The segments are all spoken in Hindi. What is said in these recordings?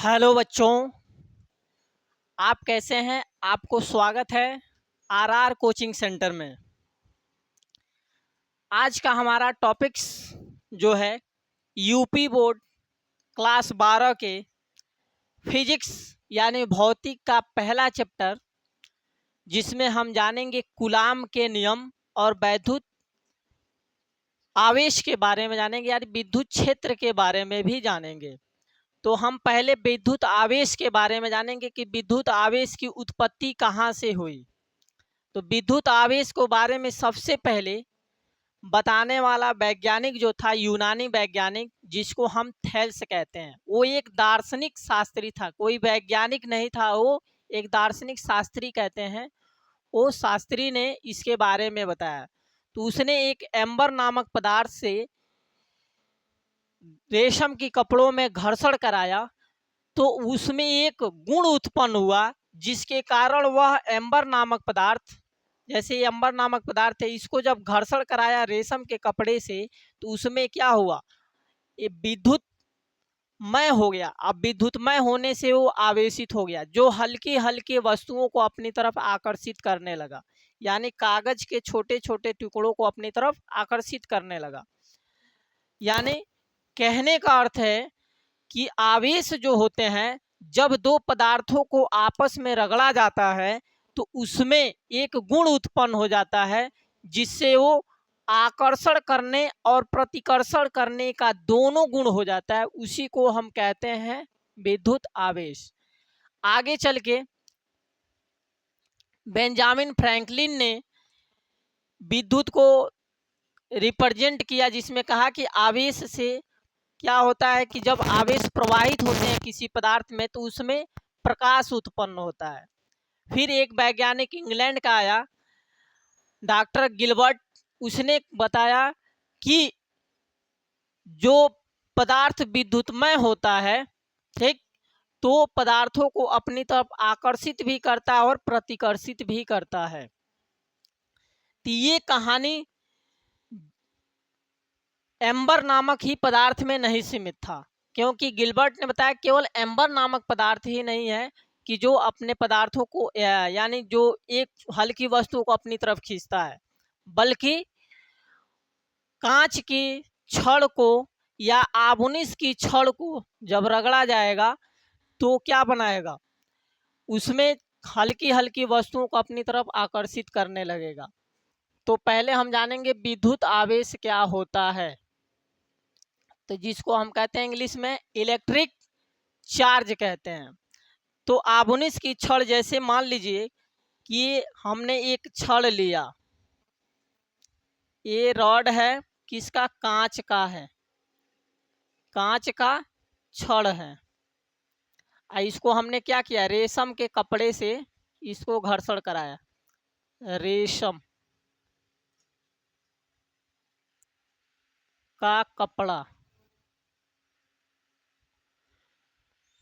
हेलो बच्चों, आप कैसे हैं। आपको स्वागत है आरआर कोचिंग सेंटर में। आज का हमारा टॉपिक्स जो है यूपी बोर्ड क्लास 12 के फिजिक्स यानी भौतिक का पहला चैप्टर, जिसमें हम जानेंगे कूलाम के नियम और वैद्युत आवेश के बारे में जानेंगे, यानी विद्युत क्षेत्र के बारे में भी जानेंगे। तो हम पहले विद्युत आवेश के बारे में जानेंगे कि विद्युत आवेश की उत्पत्ति कहाँ से हुई। तो विद्युत आवेश को बारे में सबसे पहले बताने वाला वैज्ञानिक जो था, यूनानी वैज्ञानिक जिसको हम थेल्स कहते हैं, वो एक दार्शनिक शास्त्री था, कोई वैज्ञानिक नहीं था, वो एक दार्शनिक शास्त्री कहते हैं। वो शास्त्री ने इसके बारे में बताया। तो उसने एक एम्बर नामक पदार्थ से रेशम की कपड़ों में घर्षण कराया, तो उसमें एक गुण उत्पन्न हुआ जिसके कारण वह एम्बर नामक पदार्थ, जैसे ये एम्बर नामक पदार्थ है, इसको जब घर्षण कराया रेशम के कपड़े से, तो उसमें क्या हुआ, ये विद्युतमय हो गया। अब विद्युतमय होने से वो आवेशित हो गया, जो हल्की हल्की वस्तुओं को अपनी तरफ आकर्षित करने लगा, यानी कागज के छोटे छोटे टुकड़ों को अपनी तरफ आकर्षित करने लगा। यानी कहने का अर्थ है कि आवेश जो होते हैं, जब दो पदार्थों को आपस में रगड़ा जाता है तो उसमें एक गुण उत्पन्न हो जाता है, जिससे वो आकर्षण करने और प्रतिकर्षण करने का दोनों गुण हो जाता है। उसी को हम कहते हैं विद्युत आवेश। आगे चल के बेंजामिन फ्रैंकलिन ने विद्युत को रिप्रेजेंट किया, जिसमें कहा कि आवेश से क्या होता है कि जब आवेश प्रवाहित होते हैं किसी पदार्थ में तो उसमें प्रकाश उत्पन्न होता है। फिर एक वैज्ञानिक इंग्लैंड का आया, डॉक्टर गिलबर्ट, उसने बताया कि जो पदार्थ विद्युतमय होता है, ठीक, तो पदार्थों को अपनी तरफ आकर्षित भी करता है और प्रतिकर्षित भी करता है। तो ये कहानी एम्बर नामक ही पदार्थ में नहीं सीमित था, क्योंकि गिलबर्ट ने बताया केवल एम्बर नामक पदार्थ ही नहीं है कि जो अपने पदार्थों को यानी जो एक हल्की वस्तु को अपनी तरफ खींचता है, बल्कि कांच की छड़ को या आबुनिस की छड़ को जब रगड़ा जाएगा तो क्या बनाएगा, उसमें हल्की हल्की वस्तुओं को अपनी तरफ आकर्षित करने लगेगा। तो पहले हम जानेंगे विद्युत आवेश क्या होता है, तो जिसको हम कहते हैं इंग्लिश में इलेक्ट्रिक चार्ज कहते हैं। तो आबुनिस की छड़, जैसे मान लीजिए कि हमने एक छड़ लिया, ये रॉड है, किसका, कांच का है, कांच का छड़ है। इसको हमने क्या किया, रेशम के कपड़े से इसको घर्षण कराया, रेशम का कपड़ा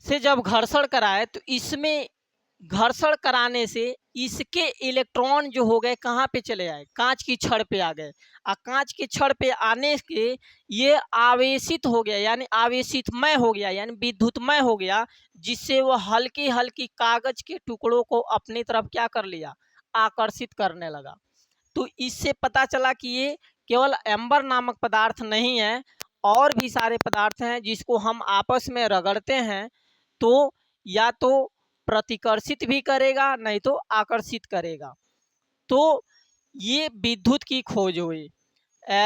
से जब घर्षण कराए तो इसमें घर्षण कराने से इसके इलेक्ट्रॉन जो हो गए कहाँ पे चले आए, कांच की छड़ पे आ गए। और कांच की छड़ पे आने के ये आवेशित हो गया, यानी आवेशितमय हो गया, यानी विद्युतमय हो गया, जिससे वो हल्की हल्की कागज के टुकड़ों को अपनी तरफ क्या कर लिया, आकर्षित करने लगा। तो इससे पता चला कि ये केवल एम्बर नामक पदार्थ नहीं है, और भी सारे पदार्थ हैं जिसको हम आपस में रगड़ते हैं तो या तो प्रतिकर्षित भी करेगा, नहीं तो आकर्षित करेगा। तो ये विद्युत की खोज हुई,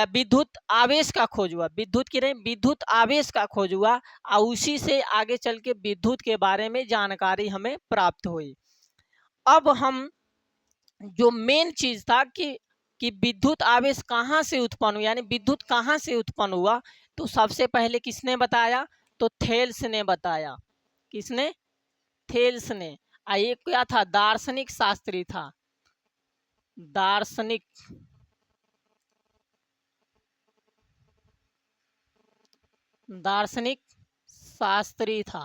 विद्युत आवेश का खोज हुआ, विद्युत की नहीं, विद्युत आवेश का खोज हुआ, और उसी से आगे चल के विद्युत के बारे में जानकारी हमें प्राप्त हुई। अब हम जो मेन चीज था कि विद्युत आवेश कहाँ से उत्पन्न हुआ, यानी विद्युत कहाँ से उत्पन्न हुआ, तो सबसे पहले किसने बताया, तो थेल्स ने बताया। किसने, थेल्स ने। एक क्या था, दार्शनिक शास्त्री था, दार्शनिक दार्शनिक शास्त्री था।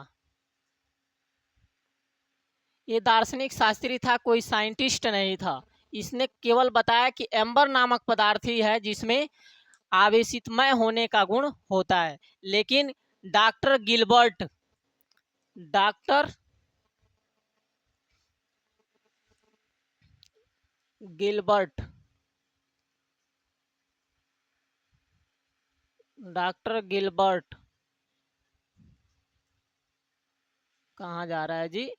ये दार्शनिक शास्त्री था, कोई साइंटिस्ट नहीं था। इसने केवल बताया कि एम्बर नामक पदार्थ ही है जिसमें आवेशितमय होने का गुण होता है। लेकिन doctor Gilbert doctor Gilbert, doctor Gilbert कहाँ जा रहा है जी?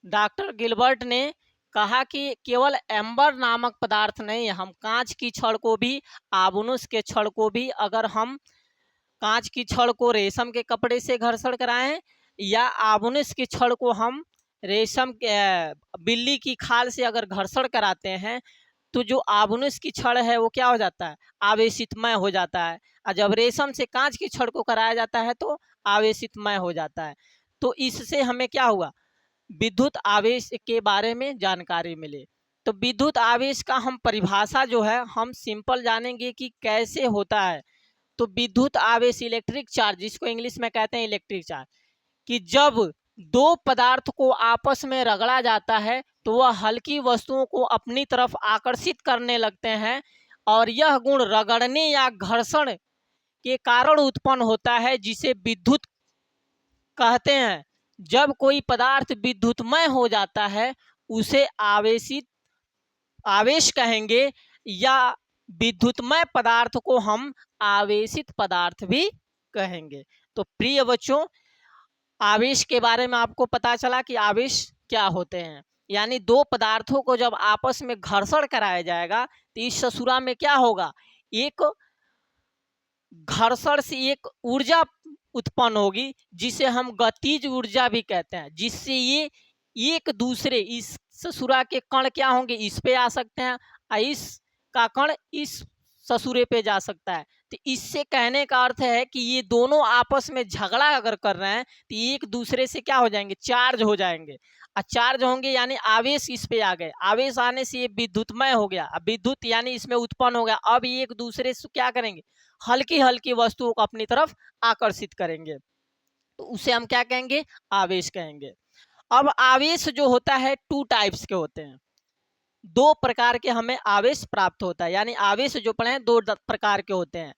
डॉक्टर गिलबर्ट ने कहा कि केवल एम्बर नामक पदार्थ नहीं, हम कांच की छड़ को भी, आबुनुस के छड़ को भी, अगर हम कांच की छड़ को रेशम के कपड़े से घर्षण कराएं या आबुनुस की छड़ को हम रेशम के बिल्ली की खाल से अगर घर्षण कराते हैं तो जो आबुनुस की छड़ है वो क्या हो जाता है? आवेशितमय हो जाता है। और जब रेशम से कांच की छड़ को कराया जाता है तो आवेशितमय हो जाता है। तो इससे हमें क्या हुआ? विद्युत आवेश के बारे में जानकारी मिले। तो विद्युत आवेश का हम परिभाषा जो है हम सिंपल जानेंगे कि कैसे होता है। तो विद्युत आवेश इलेक्ट्रिक चार्ज, जिसको इंग्लिश में कहते हैं इलेक्ट्रिक चार्ज, कि जब दो पदार्थ को आपस में रगड़ा जाता है तो वह हल्की वस्तुओं को अपनी तरफ आकर्षित करने लगते हैं, और यह गुण रगड़ने या घर्षण के कारण उत्पन्न होता है, जिसे विद्युत कहते हैं। जब कोई पदार्थ विद्युतमय हो जाता है उसे आवेशित आवेश कहेंगे, या विद्युतमय पदार्थ को हम आवेशित पदार्थ भी कहेंगे। तो प्रिय बच्चों, आवेश के बारे में आपको पता चला कि आवेश क्या होते हैं। यानी दो पदार्थों को जब आपस में घर्षण कराया जाएगा तो इस ससुरा में क्या होगा? एक घर्षण से एक ऊर्जा उत्पन्न होगी जिसे हम गतिज ऊर्जा भी कहते हैं, जिससे ये एक दूसरे, इस ससुरा के कण क्या होंगे? इस पे आ सकते हैं और इस का कण इस ससुरे पे जा सकता है। तो इससे कहने का अर्थ है कि ये दोनों आपस में झगड़ा अगर कर रहे हैं तो एक दूसरे से क्या हो जाएंगे? चार्ज हो जाएंगे। और चार्ज होंगे यानी आवेश इस पे आ गए, आवेश आने से ये विद्युतमय हो गया, अब विद्युत यानी इसमें उत्पन्न हो गया। अब ये एक दूसरे से क्या करेंगे? हल्की हल्की वस्तुओं को अपनी तरफ आकर्षित करेंगे, तो उसे हम क्या कहेंगे? आवेश कहेंगे। अब आवेश जो होता है टू टाइप्स के होते हैं, दो प्रकार के हमें आवेश प्राप्त होता है। यानी आवेश जो पढ़े हैं दो प्रकार के होते हैं।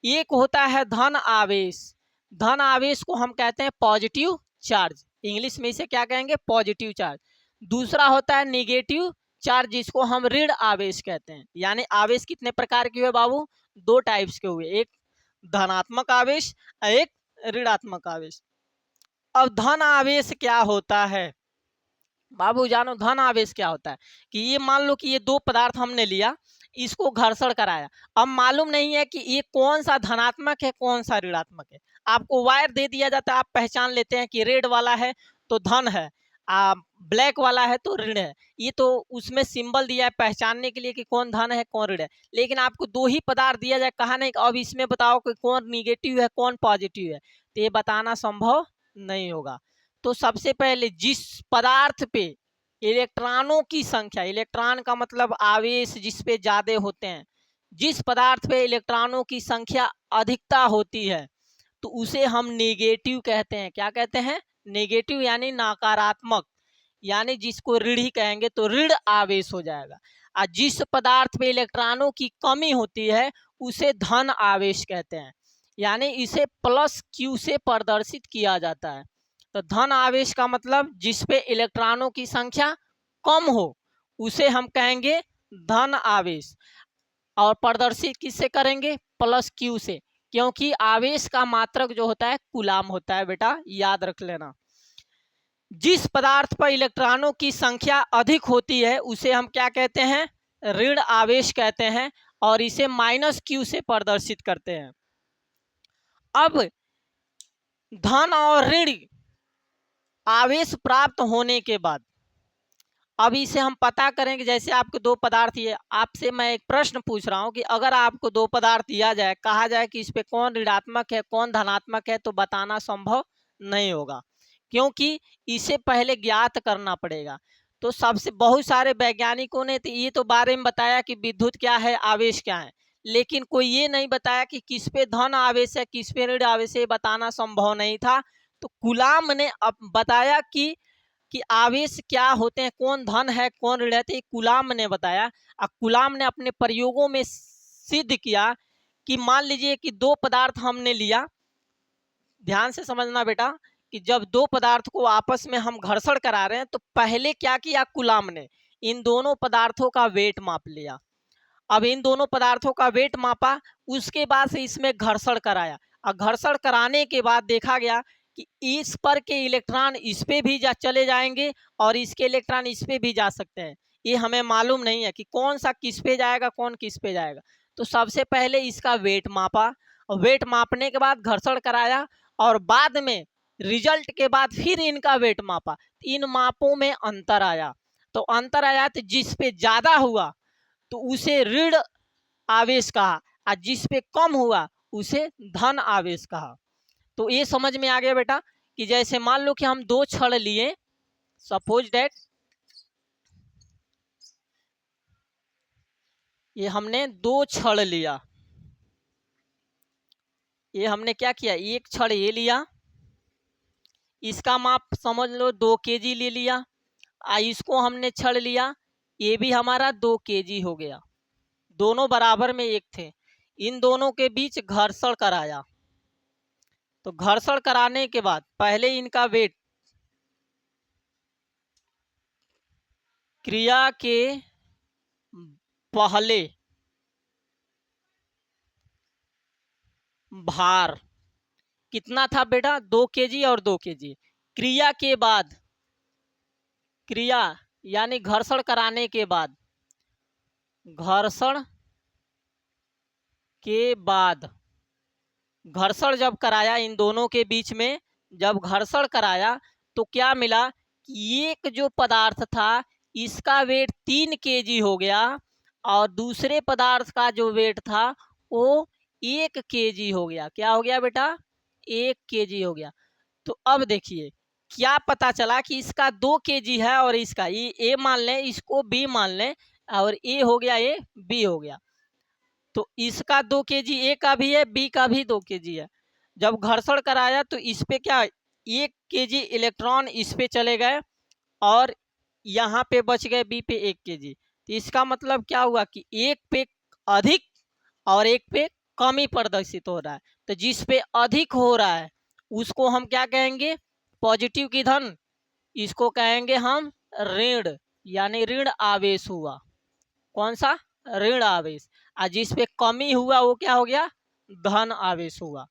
एक होता है धन आवेश, धन आवेश को हम कहते हैं पॉजिटिव चार्ज, इंग्लिश में इसे क्या कहेंगे? Positive charge. दूसरा होता है निगेटिव चार्ज, जिसको हम ऋण आवेश कहते हैं। यानी आवेश कितने प्रकार के हुए बाबू? दो टाइप्स के हुए, एक धनात्मक आवेश और एक ऋणात्मक आवेश। अब धन आवेश क्या होता है बाबू? जानो धन आवेश क्या होता है? कि ये मान लो कि ये दो पदार्थ हमने लिया, इसको घर्षण कराया, अब मालूम नहीं है कि ये कौन सा धनात्मक है कौन सा ऋणात्मक है। आपको वायर दे दिया जाता है, आप पहचान लेते हैं कि रेड वाला है तो धन है, ब्लैक वाला है तो ऋण है। ये तो उसमें सिंबल दिया है पहचानने के लिए कि कौन धन है कौन ऋण है। लेकिन आपको दो ही पदार्थ दिया जाए, कहा नहीं अब इसमें बताओ कि कौन निगेटिव है कौन पॉजिटिव है, तो ये बताना संभव नहीं होगा। तो सबसे पहले जिस पदार्थ पे इलेक्ट्रॉनों की संख्या, इलेक्ट्रॉन का मतलब आवेश जिस पे ज्यादा होते हैं, जिस पदार्थ पे इलेक्ट्रॉनों की संख्या अधिकता होती है तो उसे हम नेगेटिव कहते हैं। क्या कहते हैं? नेगेटिव यानी नकारात्मक, यानी जिसको ऋण ही कहेंगे तो ऋण आवेश हो जाएगा। और जिस पदार्थ पे इलेक्ट्रॉनों की कमी होती है उसे धन आवेश कहते हैं, यानी इसे प्लस क्यू से प्रदर्शित किया जाता है। तो धन आवेश का मतलब जिस पे इलेक्ट्रॉनों की संख्या कम हो उसे हम कहेंगे धन आवेश, और प्रदर्शित किससे करेंगे? प्लस क्यू से, क्योंकि आवेश का मात्रक जो होता है कूलाम होता है, बेटा याद रख लेना। जिस पदार्थ पर इलेक्ट्रॉनों की संख्या अधिक होती है उसे हम क्या कहते हैं? ऋण आवेश कहते हैं, और इसे माइनस क्यू से प्रदर्शित करते हैं। अब धन और ऋण आवेश प्राप्त होने के बाद अब इसे हम पता करेंगे। जैसे आपको दो पदार्थ, ये आपसे मैं एक प्रश्न पूछ रहा हूं कि अगर आपको दो पदार्थ दिया जाए, कहा जाए कि इस पे कौन ऋणात्मक है कौन धनात्मक है, तो बताना संभव नहीं होगा, क्योंकि इसे पहले ज्ञात करना पड़ेगा। तो सबसे बहुत सारे वैज्ञानिकों ने तो ये तो बारे में बताया कि विद्युत क्या है आवेश क्या है, लेकिन कोई ये नहीं बताया कि किस पे धन आवेश है किस पे ऋण आवेश है, बताना संभव नहीं था। तो कूलाम ने अब बताया कि आवेश क्या होते हैं, कौन धन है कौन ऋण है, तो कूलाम ने बताया। और कूलाम ने अपने प्रयोगों में सिद्ध किया कि मान लीजिए कि दो पदार्थ हमने लिया, ध्यान से समझना बेटा, कि जब दो पदार्थ को आपस में हम घर्षण करा रहे हैं तो पहले क्या किया कूलाम ने, इन दोनों पदार्थों का वेट माप लिया। अब इन दोनों पदार्थों का वेट मापा, उसके बाद से इसमें घर्षण कराया, और घर्षण कराने के बाद देखा गया कि इस पर के इलेक्ट्रॉन इस पे भी चले जाएंगे और इसके इलेक्ट्रॉन इस पे भी जा सकते हैं। ये हमें मालूम नहीं है कि कौन सा किस पे जाएगा, कौन किस पे जाएगा। तो सबसे पहले इसका वेट मापा, और वेट मापने के बाद घर्षण कराया, और बाद में रिजल्ट के बाद फिर इनका वेट मापा। इन मापों में अंतर आया, तो अंतर आया तो जिस पे ज्यादा हुआ तो उसे ऋण आवेश कहा, और जिस पे कम हुआ उसे धन आवेश कहा। तो ये समझ में आ गया बेटा कि जैसे मान लो कि हम दो छड़ लिए, सपोज दैट ये हमने दो छड़ लिया, ये हमने क्या किया, एक छड़ ये लिया, इसका माप समझ लो 2 केजी ले लिया, इसको हमने छड़ लिया, ये भी हमारा 2 केजी हो गया, दोनों बराबर में एक थे। इन दोनों के बीच घर्षण कराया, तो घर्षण कराने के बाद पहले इनका वेट क्रिया के पहले भार कितना था बेटा, 2 केजी और 2 केजी। क्रिया के बाद, क्रिया यानी घर्षण कराने के बाद, घर्षण के बाद घर्षण जब कराया इन दोनों के बीच में, जब घर्षण कराया तो क्या मिला कि एक जो पदार्थ था इसका वेट 3 केजी हो गया, और दूसरे पदार्थ का जो वेट था वो 1 केजी हो गया। क्या हो गया बेटा, 1 केजी हो गया। तो अब देखिए क्या पता चला कि इसका 2 केजी है और इसका ये ए मान लें, इसको बी मान लें, और ए हो गया, ए बी हो गया। तो इसका 2 केजी ए का भी है, बी का भी 2 केजी है। जब घर्षण कराया तो इस पे क्या 1 केजी इलेक्ट्रॉन इस पे चले गए, और यहाँ पे बच गए बी पे 1 केजी। तो इसका मतलब क्या हुआ कि एक पे अधिक और एक पे कम ही प्रदर्शित हो रहा है। तो जिस पे अधिक हो रहा है उसको हम क्या कहेंगे, पॉजिटिव की धन, इसको कहेंगे हम ऋण, यानी ऋण आवेश हुआ। कौन सा, ऋण आवेश। और जिस पे कमी हुआ वो क्या हो गया, धन आवेश हुआ।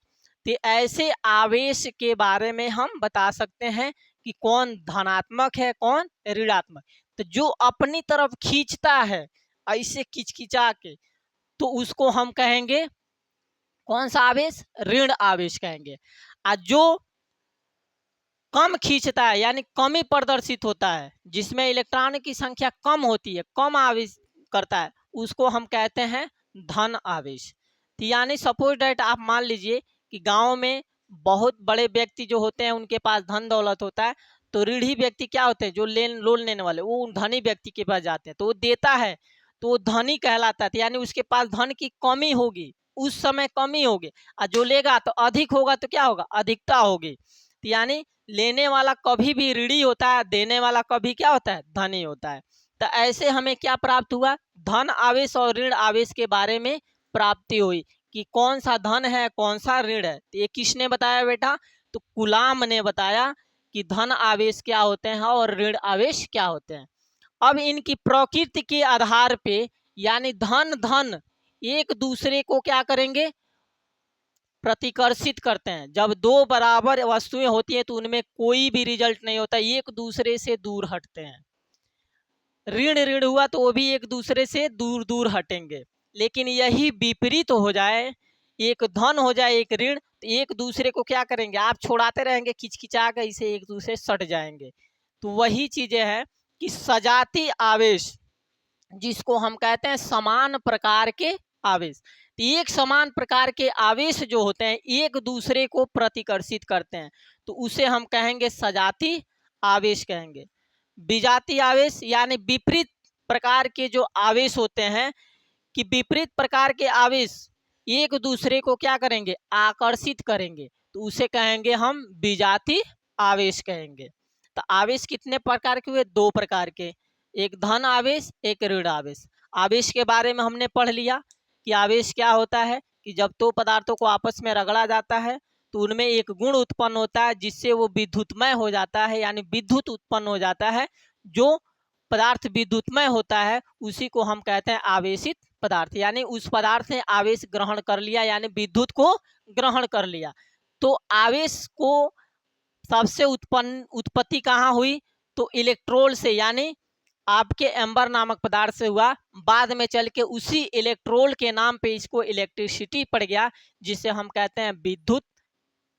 तो ऐसे आवेश के बारे में हम बता सकते हैं कि कौन धनात्मक है कौन ऋणात्मक। तो जो अपनी तरफ खींचता है ऐसे खिंचखिंचा के, तो उसको हम कहेंगे कौन सा आवेश, ऋण आवेश कहेंगे। और जो कम खींचता है यानी कमी प्रदर्शित होता है, जिसमें इलेक्ट्रॉन की संख्या कम होती है, कम आवेश करता है, उसको हम कहते हैं धन आवेश। तो यानी सपोज डेट आप मान लीजिए कि गांव में बहुत बड़े व्यक्ति जो होते हैं उनके पास धन दौलत होता है, तो ऋणी व्यक्ति क्या होते हैं, जो लोन लेने वाले, वो धनी व्यक्ति के पास जाते हैं, तो वो देता है तो वो धनी कहलाता है। यानी उसके पास धन की कमी होगी, उस समय कमी होगी, और जो लेगा तो अधिक होगा, तो क्या होगा, अधिकता होगी। तो यानी लेने वाला कभी भी ऋणी होता है, देने वाला कभी क्या होता है, धनी होता है। तो ऐसे हमें क्या प्राप्त हुआ, धन आवेश और ऋण आवेश के बारे में प्राप्ति हुई कि कौन सा धन है कौन सा ऋण है। तो ये किसने बताया बेटा, तो कूलाम ने बताया कि धन आवेश क्या होते हैं और ऋण आवेश क्या होते हैं। अब इनकी प्रकृति के आधार पे यानी धन धन एक दूसरे को क्या करेंगे, प्रतिकर्षित करते हैं। जब दो बराबर वस्तुएं होती हैं तो उनमें कोई भी रिजल्ट नहीं होता, एक दूसरे से दूर हटते हैं। ऋण ऋण हुआ तो वो भी एक दूसरे से दूर दूर हटेंगे। लेकिन यही विपरीत हो जाए, एक धन हो जाए एक ऋण, तो एक दूसरे को क्या करेंगे, आप छोड़ाते रहेंगे खिंचखिंचा कर, इसे एक दूसरे सट जाएंगे। तो वही चीजें हैं कि सजाती आवेश, जिसको हम कहते हैं समान प्रकार के आवेश। तो एक समान प्रकार के आवेश जो होते हैं एक दूसरे को प्रतिकर्षित करते हैं, तो उसे हम कहेंगे सजाती आवेश कहेंगे। विजातीय आवेश यानी विपरीत प्रकार के जो आवेश होते हैं, कि विपरीत प्रकार के आवेश एक दूसरे को क्या करेंगे, आकर्षित करेंगे, तो उसे कहेंगे हम विजातीय आवेश कहेंगे। तो आवेश कितने प्रकार के हुए, 2 प्रकार के, एक धन आवेश एक ऋण आवेश। आवेश के बारे में हमने पढ़ लिया कि आवेश क्या होता है, कि जब दो पदार्थों को आपस में रगड़ा जाता है तो उनमें एक गुण उत्पन्न होता है जिससे वो विद्युतमय हो जाता है, यानी विद्युत उत्पन्न हो जाता है। जो पदार्थ विद्युतमय होता है उसी को हम कहते हैं आवेशित पदार्थ, यानी उस पदार्थ ने आवेश ग्रहण कर लिया, यानी विद्युत को ग्रहण कर लिया। तो आवेश को सबसे उत्पत्ति कहाँ हुई? तो इलेक्ट्रोल से, यानी आपके एम्बर नामक पदार्थ से हुआ। बाद में चल के उसी इलेक्ट्रोल के नाम पे इसको इलेक्ट्रिसिटी पड़ गया, जिसे हम कहते हैं विद्युत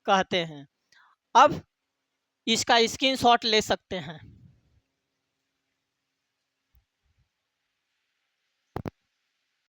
कहते हैं। अब इसका स्क्रीनशॉट ले सकते हैं।